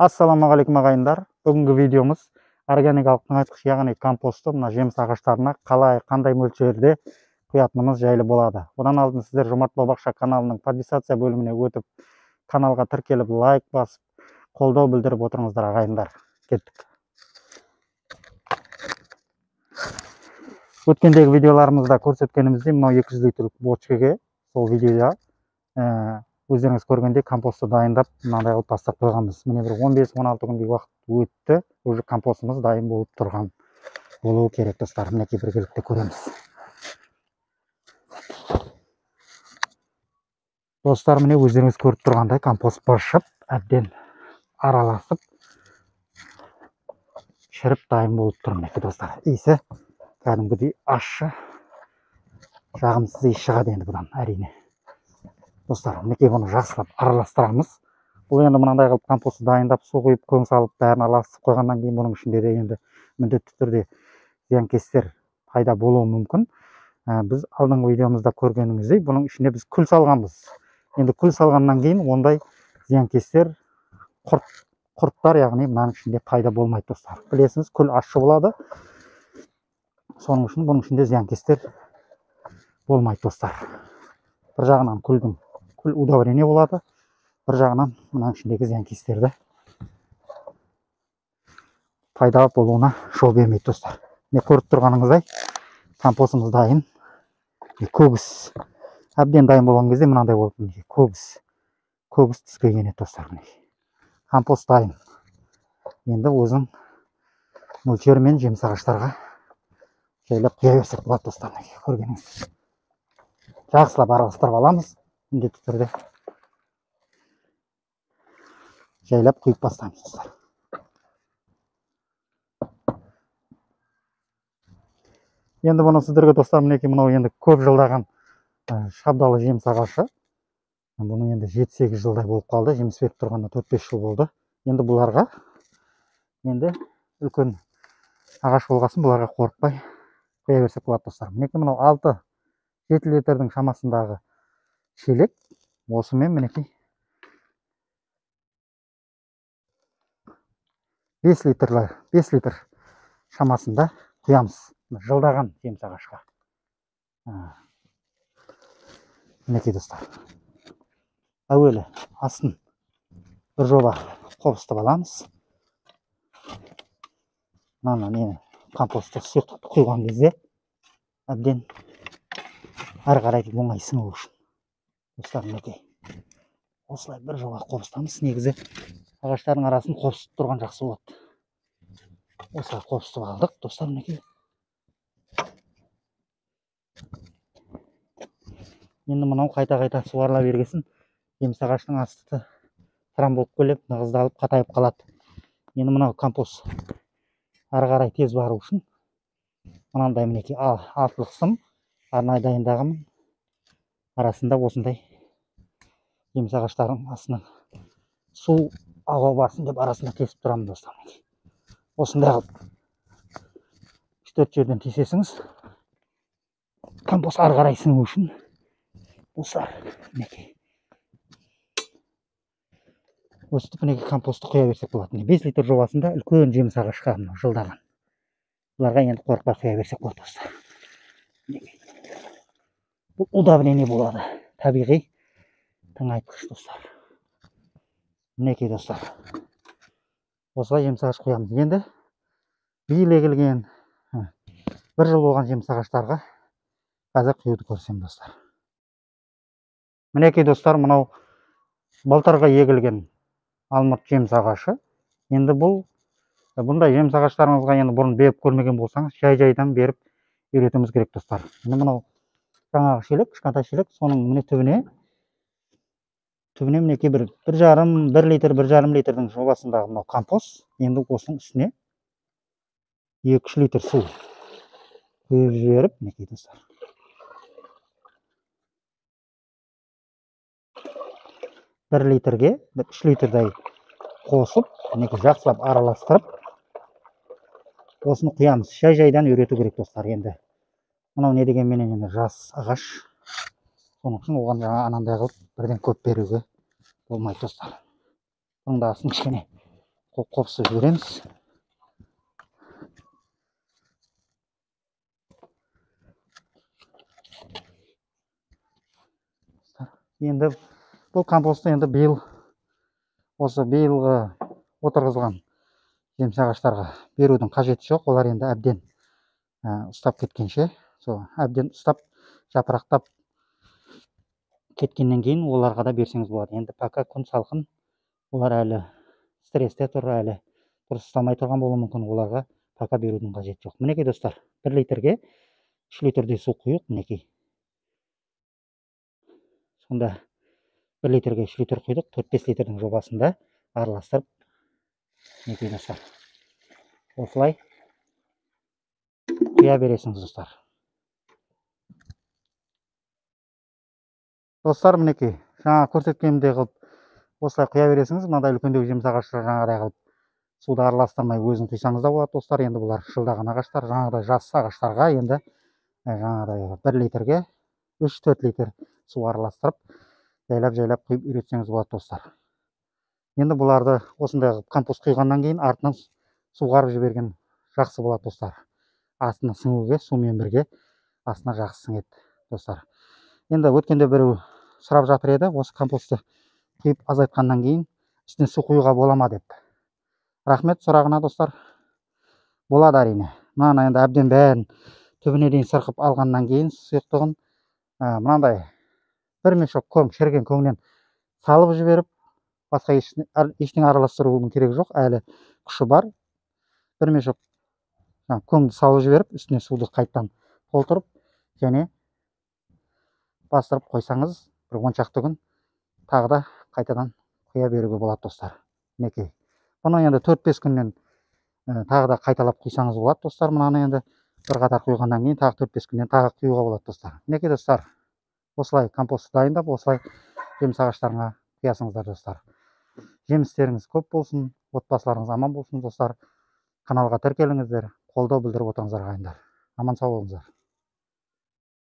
Ассалаумағалейкум ағайындар. Бүгінгі видеомыз органикалық тыңайтқыш, яғни компостты мына жеміс ағаштарына қандай мөлшерде құятынымыз жайлы болады. Одан алдын сіздер Жомарт Бау-бақша каналының подписация бөліміне өтіп, каналға тіркеліп, лайк басып, қолдау білдіріп отырыңыздар ағайындар. Кеттік. Өткендегі видеоларымызда көрсеткеніміздей, мынау 200 литрлік бочкаға сол видеода өздеріңіз көргендей компостты дайындап, мынандай қылып тастап қойғанбыз. Міне бір 15-16 күндей уақыт өтті, уже компостымыз дайын болып тұрған болуы керек достар. Мінекей біргелікте көреміз. Достар, міне өздеріңіз көріп тұрғандай компост быршып, әбден араласып, шіріп дайын болып тұр. Мінекей достар, иісі кәдімгідей ащы, жағымсыз иіс шығады енді бұдан, әрине. Достар, мінекей бұны жақсылап араластырамыз. Бұл енді мынандай қылып компостты дайындап, су құйып, көң салып, бәрін араластырып қойғаннан кейін бұның ішінде де енді міндетті түрде зиянкестер пайда болуы мүмкін. Біз алдыңғы видеомызда көргеніңіздей, бұның ішіне біз күл салғанбыз. Енді күл салғаннан кейін ондай зиянкестер, құрттар, яғни мынаның ішінде пайда болмайды достар. Білесіңіз, күл ащы болады. Соның үшін бұның ішінде зиянкестер болмайды достар. Бір жағынан күл удобрение болады, бір жағынан мынаның ішіндегі зиянкестерді пайда болуына жол бермейді достар. Не көріп тұрғаныңыздай, компостымыз дайын. Көгіс әбден дайын болған кезде мынандай болып, көгіс түске енеді достар. Компост дайын. Енді өзің мөлшерімен жеміс ағаштарға жайлап құя берсек болады достар. Көргеніңіз. Жақсылап араластырып аламыз. Міндетті түрде жайлап құйып бастаймыз достар. Енді бұны сіздерге достар, мінекей мынау енді көп жылдаған шабдалы жеміс ағашы. Бұның енді 7-8 жылдай болып қалды. Жеміс беріп тұрғанда 4-5 жыл болды. Енді бұларға енді үлкен ағаш болғасын, бұларға қорықпай құя берсек болады достар. Мінекей мынау 6-7 литрдің шамасындағы шелек. Осымен мінекей 5 литр шамасында құямыз. Жылдаған жеміс ағашқа. Мінекей достар. Әуелі астын бір жоба қобыстып аламыз. Мына компостты сұйықтықты құйған кезде әбден әрі қарай оңай сіңу үшін. Достар, мінекей осылай бір жоба қобыстамыз. Негізі ағаштардың арасын қобыстып тұрған жақсы болады. Осылай қобыстып алдық достар, мінекей. Енді мынау қайта суарыла бергесін, жеміс ағаштың асты сырам болып келіп, нығыздалып, қатайып қалады. Енді мынау компост ары қарай тез бару үшін мынандай мінекей алтылық сым арнайы дайындағанмын. Арасында осындай жеміс ағаштардың астына су ауа барсын деп арасында кесіп тұрамын достар. Осындай 3-4 жерден тесесіңіз, компост ары қарай сіңу үшін достар, мінекей өстіп мінекей компостты құя берсек болады. 5 литр жобасында үлкен жеміс ағашқа жылдаған. Бұларға енді қорықпай құя берсек болады достар. Бұл удобрение болады. Табиғи тыңайтқыш достар. Мінекей достар. Осылай жеміс ағаш құямыз. Енді биыл егілген 1 жыл болған жеміс ағаштарға қазір құюды көрсем достар. Мінекей достар, мынау былтырғы егілген алмұрт жеміс ағашы. Енді бұндай жеміс ағаштарыңызға енді бұрын беріп көрмеген болсаңыз, жай-жайдан беріп үйретуіміз керек достар. Енді мынау жаңағы шелек, кішкентай шелек, соның міне түбіне мінекей 1,5 литрдің жобасындағы мынау компост. Енді осының үстіне 2-3 литр су құйып жіберіп, мінекей достар. 1 литрге 3 литрдай қосып, жақсылап араластырып, осыны құямыз. Жай-жайдан үйрету керек достар. Енді мынау не деген менен енді жас ағаш. Соның үшін оған жаңа анандай қылып бірден көп беруге болмайды достар. Бұның да астын кішкене қопсып жібереміз. Енді бұл компостты енді осы биылғы отырғызған жеміс ағаштарға берудің қажеті жоқ. Олар енді әбден ұстап кеткенше, әбден ұстап жапырақтап кеткеннен кейін оларға да берсеңіз болады. Енді пока күн салқын, олар әлі стрессте тұр, әлі дұрыс ұстамай тұрған болуы мүмкін. Оларға пока берудің қажеті жоқ. Мінекей достар, 1 литрге 3 литрдей су құйық, мінекей. Сонда 1 литрге 3 литр құйдық, 4-5 литрдің жобасында араластырып, мінекей достар, осылай құя бересіңіз достар. Достар, мінекей, жаңа көрсеткенімдей қылып осылай құя бересіңіз. Мынадай үлкендеу жеміс ағаштар жаңағыдай қылып суды араластырмай өзін құйсаңыз да болады достар. Енді бұлар шылдаған ағаштар, жаңағыдай жас ағаштарға енді жаңағыдай 1 литрге 3-4 литр су араластырып, жайлап құйып үйретсеңіз болады достар. Енді бұларды осындай компост құйғаннан кейін артынан суғарып жіберген жақсы болады достар. Астына сіңуге, сумен бірге астына жақсы сіңеді достар. Енді өткенде біреу сұрап жатыр еді, осы компостты құйып азайтқаннан кейін үстіне су құюға бола ма деп. Рахмет сұрағына достар. Болады әрине. Мынаны енді әбден бәрін түбіне дейін сырқып алғаннан кейін сұйықтығын мынандай бір мешок көң, шіріген көңнен салып жіберіп, басқа ештеңе араластыруының керегі жоқ. Әлі күші бар. Бір мешок көңді салып жіберіп, үстіне суды қайттан толтырып, және бастырып қойсаңыз, бір 10 шақты күн тағы да қайтадан құя беруге болады достар. Мінекей. Бұны енді 4-5 күннен тағы да қайталап құйсаңыз болады достар. Мынаны енді бір қатар құйғаннан кейін тағы 4-5 күннен тағы құюға болады достар. Мінекей достар, осылай компостты дайындап, осылай жеміс ағаштарына құясыңыздар достар. Жемістеріңіз көп болсын, отбасыларыңыз аман болсын достар. Каналға тіркеліңіздер, қолдау білдіріп отырыңыздар ағайындар. Аман сау болыңыздар.